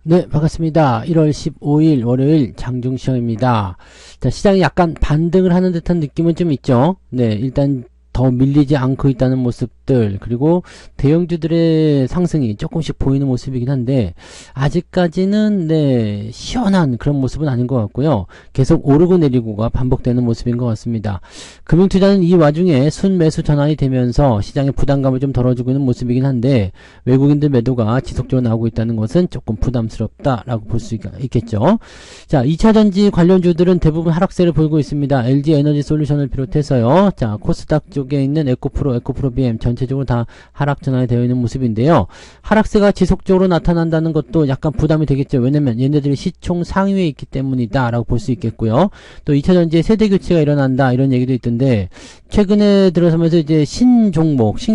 네, 반갑습니다. 1월 15일 월요일 장중시험입니다. 자, 시장이 약간 반등을 하는 듯한 느낌은 좀 있죠. 네, 일단 더 밀리지 않고 있다는 모습들, 그리고 대형주들의 상승이 조금씩 보이는 모습이긴 한데, 아직까지는, 네, 시원한 그런 모습은 아닌 것 같고요. 계속 오르고 내리고가 반복되는 모습인 것 같습니다. 금융투자는 이 와중에 순매수 전환이 되면서 시장의 부담감을 좀 덜어주고 있는 모습이긴 한데, 외국인들 매도가 지속적으로 나오고 있다는 것은 조금 부담스럽다라고 볼 수 있겠죠. 자, 2차전지 관련주들은 대부분 하락세를 보이고 있습니다. LG 에너지 솔루션을 비롯해서요. 자, 코스닥 쪽에 있는 에코프로 BM 전체적으로 다 하락 전환이 되어 있는 모습인데요. 하락세가 지속적으로 나타난다는 것도 약간 부담이 되겠죠. 왜냐면 얘네들이 시총 상위에 있기 때문이다 라고 볼 수 있겠고요. 또 2차전지의 세대 교체가 일어난다 이런 얘기도 있던데, 최근에 들어서면서 이제 신규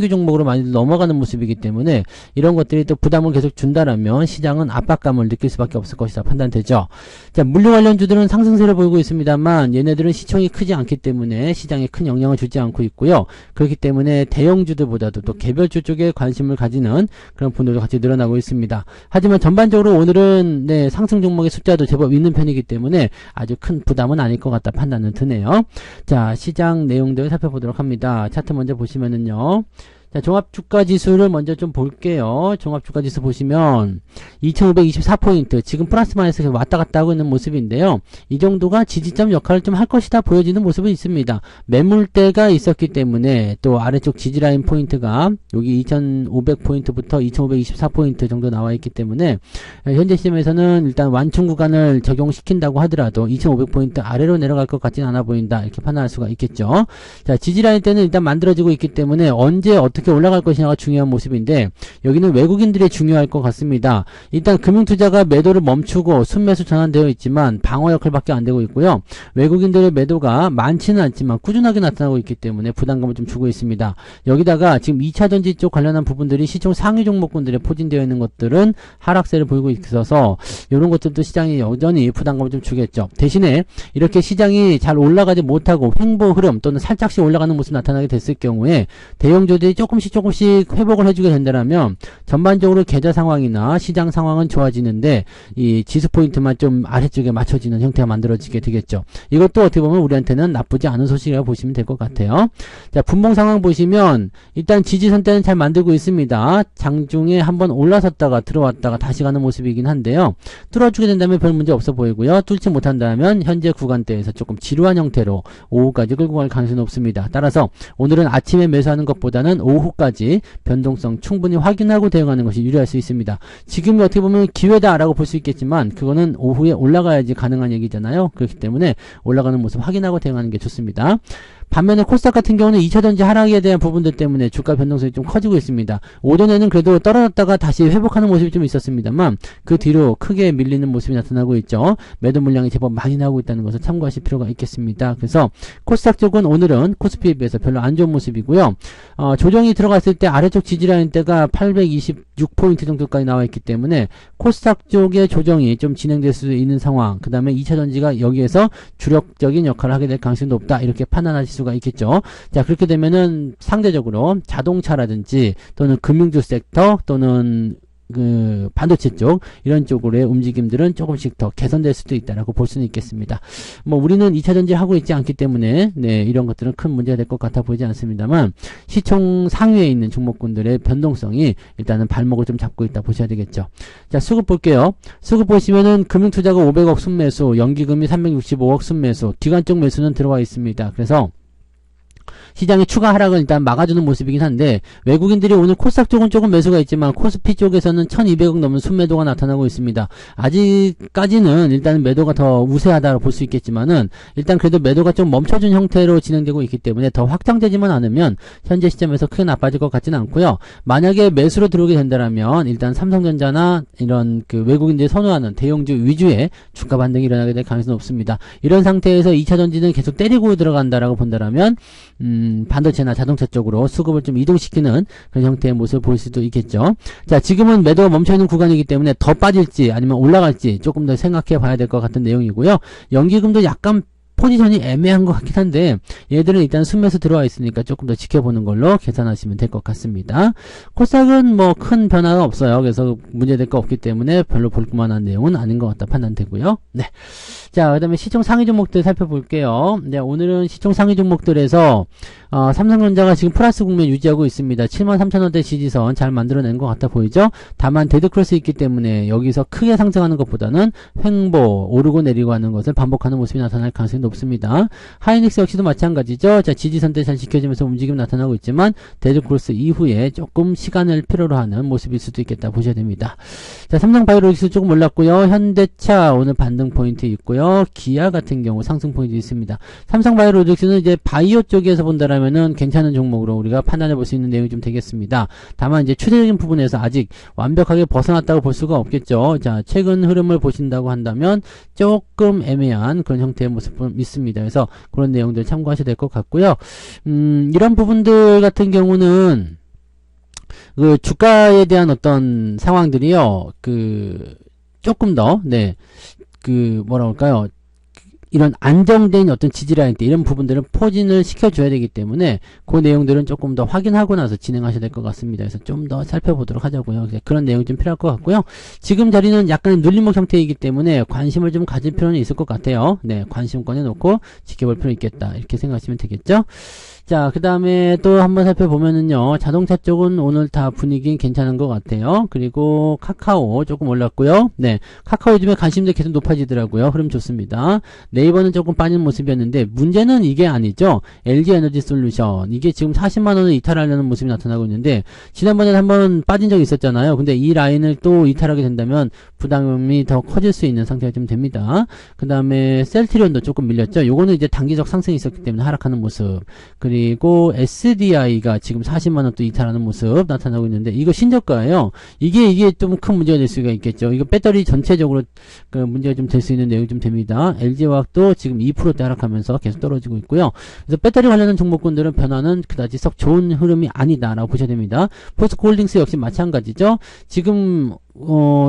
종목으로 많이 넘어가는 모습이기 때문에 이런 것들이 또 부담을 계속 준다라면 시장은 압박감을 느낄 수밖에 없을 것이다 판단되죠. 자, 물류 관련주들은 상승세를 보이고 있습니다만 얘네들은 시총이 크지 않기 때문에 시장에 큰 영향을 주지 않고 있고요. 그렇기 때문에 대형주들보다도 또 개별주 쪽에 관심을 가지는 그런 분들도 같이 늘어나고 있습니다. 하지만 전반적으로 오늘은 네, 상승 종목의 숫자도 제법 있는 편이기 때문에 아주 큰 부담은 아닐 것 같다 판단은 드네요. 자, 시장 내용들 살펴보도록 합니다. 차트 먼저 보시면은요. 자, 종합주가지수를 먼저 좀 볼게요. 종합주가지수 보시면 2524포인트, 지금 플러스 마이너스 왔다 갔다 하고 있는 모습인데요. 이 정도가 지지점 역할을 좀 할 것이다 보여지는 모습은 있습니다. 매물대가 있었기 때문에 또 아래쪽 지지라인 포인트가 여기 2500포인트부터 2524포인트 정도 나와 있기 때문에 현재 시점에서는 일단 완충 구간을 적용시킨다고 하더라도 2500포인트 아래로 내려갈 것 같지는 않아 보인다, 이렇게 판단할 수가 있겠죠. 자, 지지라인 때는 일단 만들어지고 있기 때문에 언제 어떻게 올라갈 것이냐가 중요한 모습인데, 여기는 외국인들이 중요할 것 같습니다. 일단 금융투자가 매도를 멈추고 순매수 전환되어 있지만 방어 역할밖에 안 되고 있고요. 외국인들의 매도가 많지는 않지만 꾸준하게 나타나고 있기 때문에 부담감을 좀 주고 있습니다. 여기다가 지금 2차전지 쪽 관련한 부분들이 시총 상위 종목군들에 포진되어 있는 것들은 하락세를 보이고 있어서 이런 것들도 시장이 여전히 부담감을 좀 주겠죠. 대신에 이렇게 시장이 잘 올라가지 못하고 횡보 흐름 또는 살짝씩 올라가는 모습이 나타나게 됐을 경우에 대형주들이 조금씩 회복을 해주게 된다면 전반적으로 계좌 상황이나 시장 상황은 좋아지는데 이 지수 포인트만 좀 아래쪽에 맞춰지는 형태가 만들어지게 되겠죠. 이것도 어떻게 보면 우리한테는 나쁘지 않은 소식이라고 보시면 될 것 같아요. 자, 분봉 상황 보시면 일단 지지선대는 잘 만들고 있습니다. 장중에 한번 올라섰다가 들어왔다가 다시 가는 모습이긴 한데요. 뚫어주게 된다면 별 문제 없어 보이고요. 뚫지 못한다면 현재 구간대에서 조금 지루한 형태로 오후까지 끌고 갈 가능성이 높습니다. 따라서 오늘은 아침에 매수하는 것보다는 오후까지 변동성 충분히 확인하고 대응하는 것이 유리할 수 있습니다. 지금이 어떻게 보면 기회다라고 볼 수 있겠지만 그거는 오후에 올라가야지 가능한 얘기잖아요. 그렇기 때문에 올라가는 모습 확인하고 대응하는 게 좋습니다. 반면에 코스닥 같은 경우는 2차전지 하락에 대한 부분들 때문에 주가 변동성이 좀 커지고 있습니다. 오전에는 그래도 떨어졌다가 다시 회복하는 모습이 좀 있었습니다만 그 뒤로 크게 밀리는 모습이 나타나고 있죠. 매도 물량이 제법 많이 나오고 있다는 것을 참고하실 필요가 있겠습니다. 그래서 코스닥 쪽은 오늘은 코스피에 비해서 별로 안 좋은 모습이고요. 조정이 들어갔을 때 아래쪽 지지라인 대가 826포인트 정도까지 나와 있기 때문에 코스닥 쪽의 조정이 좀 진행될 수 있는 상황, 그 다음에 2차전지가 여기에서 주력적인 역할을 하게 될 가능성이 높다, 이렇게 판단하실 수가 있겠죠. 자, 그렇게 되면은 상대적으로 자동차라든지 또는 금융주 섹터 또는 그 반도체 쪽 이런 쪽으로의 움직임들은 조금씩 더 개선될 수도 있다라고 볼 수는 있겠습니다. 뭐 우리는 2차전지 하고 있지 않기 때문에 네, 이런 것들은 큰 문제가 될 것 같아 보이지 않습니다만 시총 상위에 있는 종목군들의 변동성이 일단은 발목을 좀 잡고 있다 보셔야 되겠죠. 자, 수급 볼게요. 수급 보시면은 금융투자가 500억 순매수, 연기금이 365억 순매수, 기관 쪽 매수는 들어와 있습니다. 그래서 시장의 추가 하락을 일단 막아주는 모습이긴 한데, 외국인들이 오늘 코스닥 쪽은 조금 매수가 있지만 코스피 쪽에서는 1200억 넘는 순매도가 나타나고 있습니다. 아직까지는 일단 매도가 더 우세하다고 볼 수 있겠지만은 일단 그래도 매도가 좀 멈춰준 형태로 진행되고 있기 때문에 더 확장되지만 않으면 현재 시점에서 크게 나빠질 것 같지는 않고요. 만약에 매수로 들어오게 된다면 일단 삼성전자나 이런 그 외국인들이 선호하는 대형주 위주의 주가 반등이 일어나게 될 가능성이 높습니다. 이런 상태에서 2차전지는 계속 때리고 들어간다라고 본다라면 반도체나 자동차 쪽으로 수급을 좀 이동시키는 그런 형태의 모습을 보일 수도 있겠죠. 자, 지금은 매도가 멈춰있는 구간이기 때문에 더 빠질지 아니면 올라갈지 조금 더 생각해 봐야 될 것 같은 내용이고요. 연기금도 약간 포지션이 애매한 것 같긴 한데 얘들은 일단 숨에서 들어와 있으니까 조금 더 지켜보는 걸로 계산하시면 될 것 같습니다. 코스닥은 뭐 큰 변화가 없어요. 그래서 문제될 거 없기 때문에 별로 볼 만한 내용은 아닌 것 같다 판단되고요. 네. 자, 그 다음에 시총 상위 종목들 살펴볼게요. 네, 오늘은 시총 상위 종목들에서 삼성전자가 지금 플러스 국면 유지하고 있습니다. 73,000원대 지지선 잘 만들어낸 것 같아 보이죠? 다만 데드크로스 있기 때문에 여기서 크게 상승하는 것보다는 횡보, 오르고 내리고 하는 것을 반복하는 모습이 나타날 가능성이 높습니다. 하이닉스 역시도 마찬가지죠. 자, 지지선대 잘 지켜지면서 움직임 나타나고 있지만 데드크로스 이후에 조금 시간을 필요로 하는 모습일 수도 있겠다 보셔야 됩니다. 자, 삼성바이오로직스 조금 올랐고요. 현대차 오늘 반등 포인트 있고요. 기아 같은 경우 상승 포인트 있습니다. 삼성바이오로직스는 이제 바이오 쪽에서 본다라면은 괜찮은 종목으로 우리가 판단해 볼 수 있는 내용이 좀 되겠습니다. 다만 이제 추세적인 부분에서 아직 완벽하게 벗어났다고 볼 수가 없겠죠. 자, 최근 흐름을 보신다고 한다면 조금 애매한 그런 형태의 모습은 있습니다. 그래서 그런 내용들 참고하셔야 될 것 같고요. 이런 부분들 같은 경우는 그 주가에 대한 어떤 상황들이요, 조금 더, 네, 뭐라 할까요, 이런 안정된 어떤 지지라인 때 이런 부분들은 포진을 시켜줘야 되기 때문에 그 내용들은 조금 더 확인하고 나서 진행하셔야 될 것 같습니다. 그래서 좀 더 살펴보도록 하자고요. 그런 내용이 좀 필요할 것 같고요. 지금 자리는 약간 눌림목 형태이기 때문에 관심을 좀 가질 필요는 있을 것 같아요. 네, 관심 꺼내놓고 지켜볼 필요 있겠다. 이렇게 생각하시면 되겠죠. 자, 그 다음에 또 한번 살펴보면은요, 자동차 쪽은 오늘 다 분위기 괜찮은 것 같아요. 그리고 카카오 조금 올랐고요. 네, 카카오 요즘에 관심도 계속 높아지더라고요. 흐름 좋습니다. 네이버는 조금 빠진 모습이었는데 문제는 이게 아니죠. LG에너지솔루션 이게 지금 40만원을 이탈하려는 모습이 나타나고 있는데 지난번에 한번 빠진 적이 있었잖아요. 근데 이 라인을 또 이탈하게 된다면 부담이 더 커질 수 있는 상태가 좀 됩니다. 그 다음에 셀트리온도 조금 밀렸죠. 요거는 이제 단기적 상승이 있었기 때문에 하락하는 모습. 그리고 SDI가 지금 40만원 또 이탈하는 모습 나타나고 있는데 이거 신저가예요. 이게 좀 큰 문제가 될 수가 있겠죠. 이거 배터리 전체적으로 문제가 좀 될 수 있는 내용이 좀 됩니다. LG화학도 지금 2%대 하락하면서 계속 떨어지고 있고요. 그래서 배터리 관련한 종목군들은 변화는 그다지 썩 좋은 흐름이 아니다라고 보셔야 됩니다. 포스코홀딩스 역시 마찬가지죠. 지금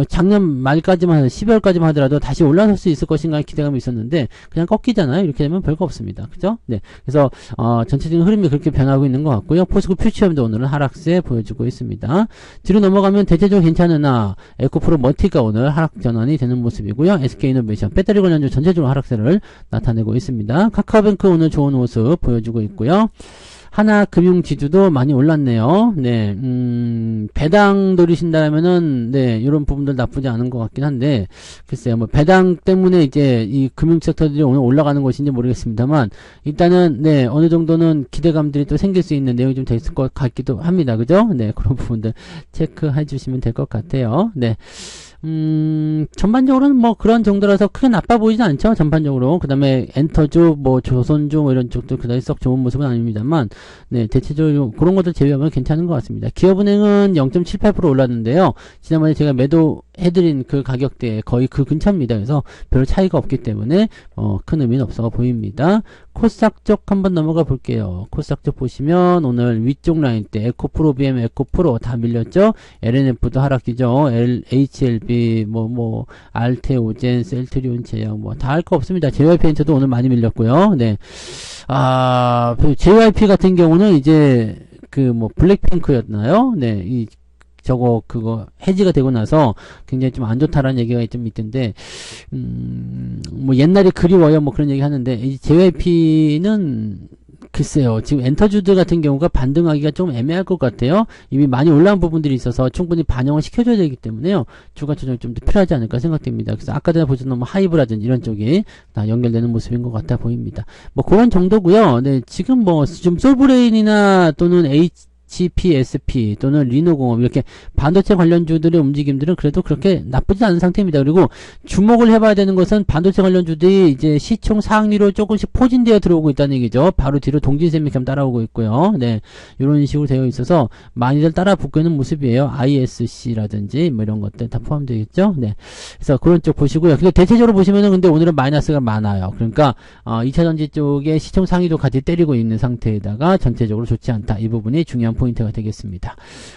작년 말까지만 12월까지만 하더라도 다시 올라설 수 있을 것인가 기대감이 있었는데 그냥 꺾이잖아요. 이렇게 되면 별거 없습니다. 그죠? 네. 그래서 전체적인 흐름이 그렇게 변하고 있는 것 같고요. 포스코 퓨처엠도 오늘은 하락세 보여주고 있습니다. 뒤로 넘어가면 대체적으로 괜찮으나 에코프로 멀티가 오늘 하락 전환이 되는 모습이고요. SK이노베이션 배터리 관련주 전체적으로 하락세를 나타내고 있습니다. 카카오뱅크 오늘 좋은 모습 보여주고 있고요. 하나금융지주도 많이 올랐네요. 네, 배당 노리신다면은, 네, 이런 부분들 나쁘지 않은 것 같긴 한데, 글쎄요, 뭐, 배당 때문에 이제 이 금융 섹터들이 오늘 올라가는 것인지 모르겠습니다만, 일단은, 네, 어느 정도는 기대감들이 또 생길 수 있는 내용이 좀 됐을 것 같기도 합니다. 그죠? 네, 그런 부분들 체크해 주시면 될 것 같아요. 네. 전반적으로는 뭐 그런 정도라서 크게 나빠 보이진 않죠. 전반적으로. 그 다음에 엔터주, 뭐 조선주, 뭐 이런 쪽도 그다지 썩 좋은 모습은 아닙니다만, 네, 대체적으로 그런 것들 제외하면 괜찮은 것 같습니다. 기업은행은 0.78% 올랐는데요. 지난번에 제가 매도해드린 그 가격대에 거의 그 근처입니다. 그래서 별 차이가 없기 때문에, 큰 의미는 없어 보입니다. 코스닥 쪽 한번 넘어가 볼게요. 코스닥 쪽 보시면 오늘 위쪽 라인 때 에코프로, BM, 에코프로 다 밀렸죠. LNF도 하락이죠. HLB, 알테오젠, 셀트리온, 제약, 다 할 거 없습니다. JYP엔터도 오늘 많이 밀렸고요. 네. JYP 같은 경우는 이제, 블랙핑크였나요? 네. 그거 해지가 되고 나서 굉장히 좀 안 좋다라는 얘기가 좀 있던데, 옛날에 그리워요, 그런 얘기 하는데, 이 JYP는, 글쎄요, 지금 엔터주들 같은 경우가 반등하기가 좀 애매할 것 같아요. 이미 많이 올라온 부분들이 있어서 충분히 반영을 시켜줘야 되기 때문에요. 주가 조정이 좀 더 필요하지 않을까 생각됩니다. 그래서 아까 전에 보셨던 하이브라든지 이런 쪽이 다 연결되는 모습인 것 같아 보입니다. 그런 정도고요. 네, 지금 좀 솔브레인이나 또는 HPSP 또는 리노공업 이렇게 반도체 관련주들의 움직임들은 그래도 그렇게 나쁘지 않은 상태입니다. 그리고 주목을 해봐야 되는 것은 반도체 관련주들이 이제 시총 상위로 조금씩 포진되어 들어오고 있다는 얘기죠. 바로 뒤로 동진세미 따라오고 있고요. 네, 이런 식으로 되어 있어서 많이들 따라 붙고 있는 모습이에요. ISC라든지 이런 것들 다 포함되겠죠. 네, 그래서 그런 쪽 보시고요. 근데 대체적으로 보시면은 근데 오늘은 마이너스가 많아요. 그러니까 2차전지 쪽에 시총 상위도 같이 때리고 있는 상태에다가 전체적으로 좋지 않다. 이 부분이 중요한 포인트가 되겠습니다.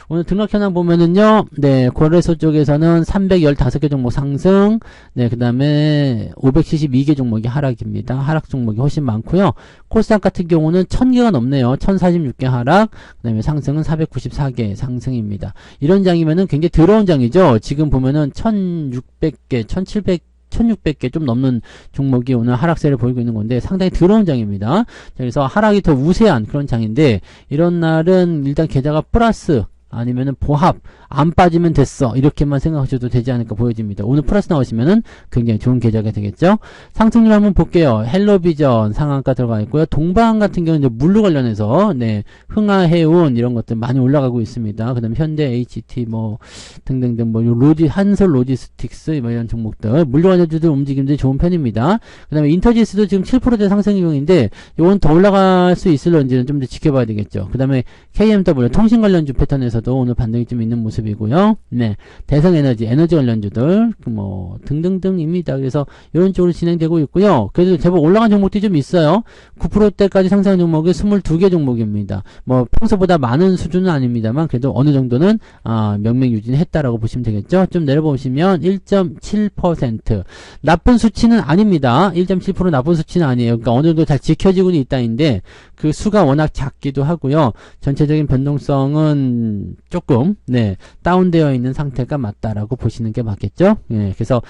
오늘 등락 현황 보면은요, 네, 거래소 쪽에서는 315개 종목 상승, 네, 그 다음에 572개 종목이 하락입니다. 하락 종목이 훨씬 많고요. 코스닥 같은 경우는 1000개가 넘네요. 1046개 하락, 그 다음에 상승은 494개 상승입니다. 이런 장이면은 굉장히 더러운 장이죠. 지금 보면은 1600개, 1600개 좀 넘는 종목이 오늘 하락세를 보이고 있는 건데 상당히 더러운 장입니다. 그래서 하락이 더 우세한 그런 장인데 이런 날은 일단 계좌가 플러스 아니면은 보합 안 빠지면 됐어 이렇게만 생각하셔도 되지 않을까 보여집니다. 오늘 플러스 나오시면은 굉장히 좋은 계좌가 되겠죠. 상승률 한번 볼게요. 헬로비전 상한가 들어가 있고요. 동방 같은 경우는 이제 물로 관련해서 네 흥하해운 이런 것들 많이 올라가고 있습니다. 그다음에 현대 HT 뭐 등등등 뭐 한솔 로지스틱스 뭐 이런 종목들 물로 관련주들 움직임들이 좋은 편입니다. 그다음에 인터지스도 지금 7%대 상승 중인데 이건 더 올라갈 수 있을런지는 좀 더 지켜봐야 되겠죠. 그다음에 KMW 통신 관련주 패턴에서도 오늘 반등이 좀 있는 모습이고요. 네, 대성에너지, 에너지 관련주들 뭐 등등등입니다. 그래서 이런 쪽으로 진행되고 있고요. 그래도 제법 올라간 종목들이 좀 있어요. 9%대까지 상승한 종목이 22개 종목입니다. 뭐 평소보다 많은 수준은 아닙니다만 그래도 어느 정도는 명맥유진했다라고 보시면 되겠죠. 좀 내려보시면 1.7% 나쁜 수치는 아닙니다. 1.7% 나쁜 수치는 아니에요. 그러니까 어느 정도 잘 지켜지고는 있다인데 그 수가 워낙 작기도 하고요. 전체적인 변동성은 조금 네 다운되어 있는 상태가 맞다라고 보시는 게 맞겠죠. 예, 그래서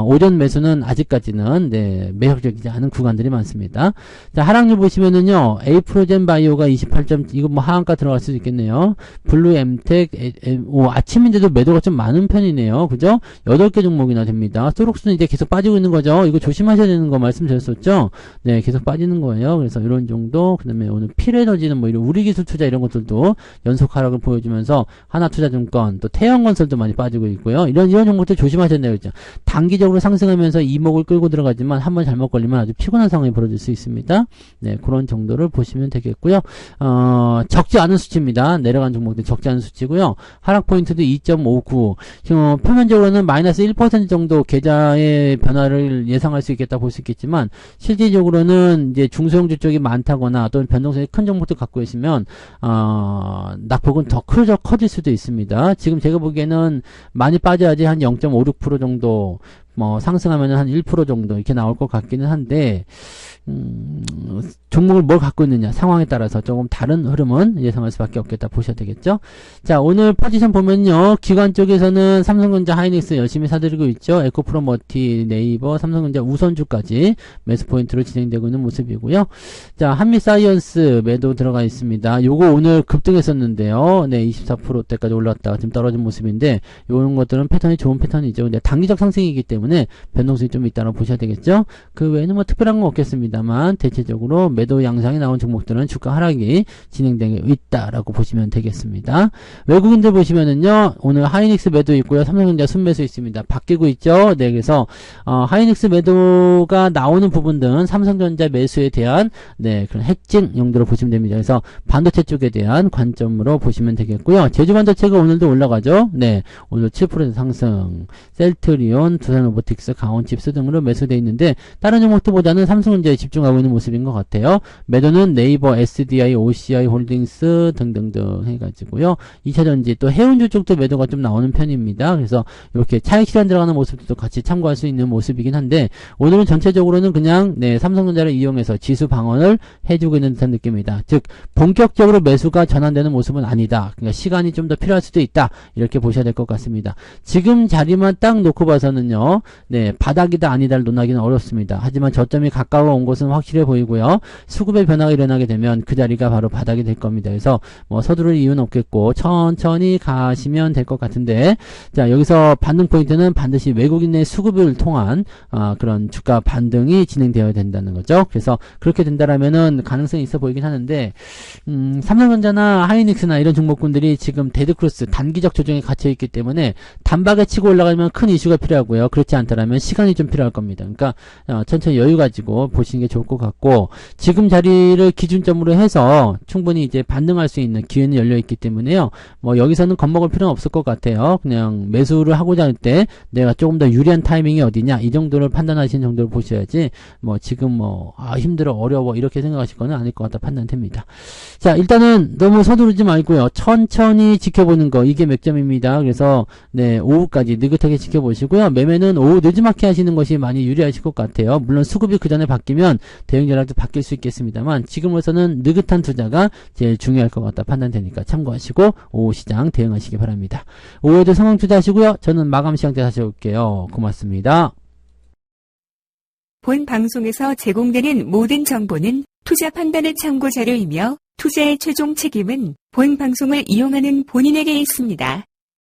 오전 매수는 아직까지는 네 매력적이지 않은 구간들이 많습니다. 자, 하락률 보시면은요, 에이프로젠 바이오가 28점, 이거 뭐 하한가 들어갈 수도 있겠네요. 블루 엠텍, 아침인데도 매도가 좀 많은 편이네요. 그죠? 8개 종목이나 됩니다. 소록스는 이제 계속 빠지고 있는 거죠. 이거 조심하셔야 되는 거 말씀드렸었죠? 네, 계속 빠지는 거예요. 그래서 이런 정도, 그 다음에 오늘 필에너지는 뭐 이런 우리기술 투자 이런 것들도 연속 하락을 보여주면서 하나투자증권, 또 태양건설도 많이 빠지고 있고요. 이런 종목들 조심하셔야 돼요. 그죠? 단기적으로 상승하면서 이목을 끌고 들어가지만 한번 잘못 걸리면 아주 피곤한 상황이 벌어질 수 있습니다. 네, 그런 정도를 보시면 되겠고요. 적지 않은 수치입니다. 내려간 종목들 적지 않은 수치고요. 하락 포인트도 2.59. 표면적으로는 마이너스 1% 정도 계좌의 변화를 예상할 수 있겠다 볼 수 있겠지만 실질적으로는 이제 중소형주 쪽이 많다거나 또는 변동성이 큰 종목들 갖고 계시면 낙폭은 더 커질 수도 있습니다. 지금 제가 보기에는 많이 빠져야지 한 0.56% 정도 뭐 상승하면 한 1% 정도 이렇게 나올 것 같기는 한데 종목을 뭘 갖고 있느냐 상황에 따라서 조금 다른 흐름은 예상할 수밖에 없겠다 보셔야 되겠죠. 자, 오늘 포지션 보면요, 기관 쪽에서는 삼성전자, 하이닉스 열심히 사들이고 있죠. 에코프로머티, 네이버, 삼성전자 우선주까지 매수 포인트로 진행되고 있는 모습이고요. 자, 한미사이언스 매도 들어가 있습니다. 요거 오늘 급등했었는데요. 네, 24%대까지 올랐다가 지금 떨어진 모습인데 이런 것들은 패턴이 좋은 패턴이죠. 근데 단기적 상승이기 때문에 변동성이 좀 있다고 보셔야 되겠죠. 그 외에는 뭐 특별한 건 없겠습니다만 대체적으로 매도 양상이 나온 종목들은 주가 하락이 진행되고 있다라고 보시면 되겠습니다. 외국인들 보시면은요, 오늘 하이닉스 매도 있고요, 삼성전자 순매수 있습니다. 바뀌고 있죠. 네, 그래서 하이닉스 매도가 나오는 부분들은 삼성전자 매수에 대한 네 그런 해칭 용도로 보시면 됩니다. 그래서 반도체 쪽에 대한 관점으로 보시면 되겠고요. 제주반도체가 오늘도 올라가죠. 네, 오늘 7% 상승. 셀트리온, 두산로보틱스, 강원칩스 등으로 매수되어 있는데 다른 종목들보다는 삼성전자에 집중하고 있는 모습인 것 같아요. 매도는 네이버, SDI, OCI 홀딩스 등등등 해가지고요. 2차전지 또 해운주 쪽도 매도가 좀 나오는 편입니다. 그래서 이렇게 차익 실현 들어가는 모습도 같이 참고할 수 있는 모습이긴 한데 오늘은 전체적으로는 그냥 네 삼성전자를 이용해서 지수 방어를 해주고 있는 듯한 느낌입니다. 즉 본격적으로 매수가 전환되는 모습은 아니다. 그러니까 시간이 좀 더 필요할 수도 있다. 이렇게 보셔야 될 것 같습니다. 지금 자리만 딱 놓고 봐서는요, 네 바닥이다 아니다를 논하기는 어렵습니다. 하지만 저점이 가까워 온 것은 확실해 보이고요. 수급의 변화가 일어나게 되면 그 자리가 바로 바닥이 될 겁니다. 그래서 뭐 서두를 이유는 없겠고 천천히 가시면 될 것 같은데, 자 여기서 반등 포인트는 반드시 외국인의 수급을 통한 그런 주가 반등이 진행되어야 된다는 거죠. 그래서 그렇게 된다라면은 가능성이 있어 보이긴 하는데 삼성전자나 하이닉스나 이런 종목군들이 지금 데드크로스 단기적 조정에 갇혀 있기 때문에 단박에 치고 올라가면 큰 이슈가 필요하고요. 그렇지 않다라면 시간이 좀 필요할 겁니다. 그러니까 천천히 여유 가지고 보시는 게 좋을 것 같고, 지금 지금 자리를 기준점으로 해서 충분히 이제 반등할 수 있는 기회는 열려 있기 때문에요. 뭐 여기서는 겁먹을 필요는 없을 것 같아요. 그냥 매수를 하고자 할 때 내가 조금 더 유리한 타이밍이 어디냐 이 정도를 판단하시는 정도를 보셔야지 뭐 지금 뭐 힘들어 어려워 이렇게 생각하실 거는 아닐 것 같다 판단됩니다. 자, 일단은 너무 서두르지 말고요. 천천히 지켜보는 거 이게 맥점입니다. 그래서 네, 오후까지 느긋하게 지켜보시고요. 매매는 오후 늦지막히 하시는 것이 많이 유리하실 것 같아요. 물론 수급이 그 전에 바뀌면 대응 전략도 바뀔 수 있겠습니다만 지금으로서는 느긋한 투자가 제일 중요할 것 같다 판단되니까 참고하시고 오후 시장 대응하시기 바랍니다. 오후에도 성공 투자하시고요. 저는 마감 시장 때 다시 올게요. 고맙습니다. 본 방송에서 제공되는 모든 정보는 투자 판단의 참고 자료이며 투자의 최종 책임은 본 방송을 이용하는 본인에게 있습니다.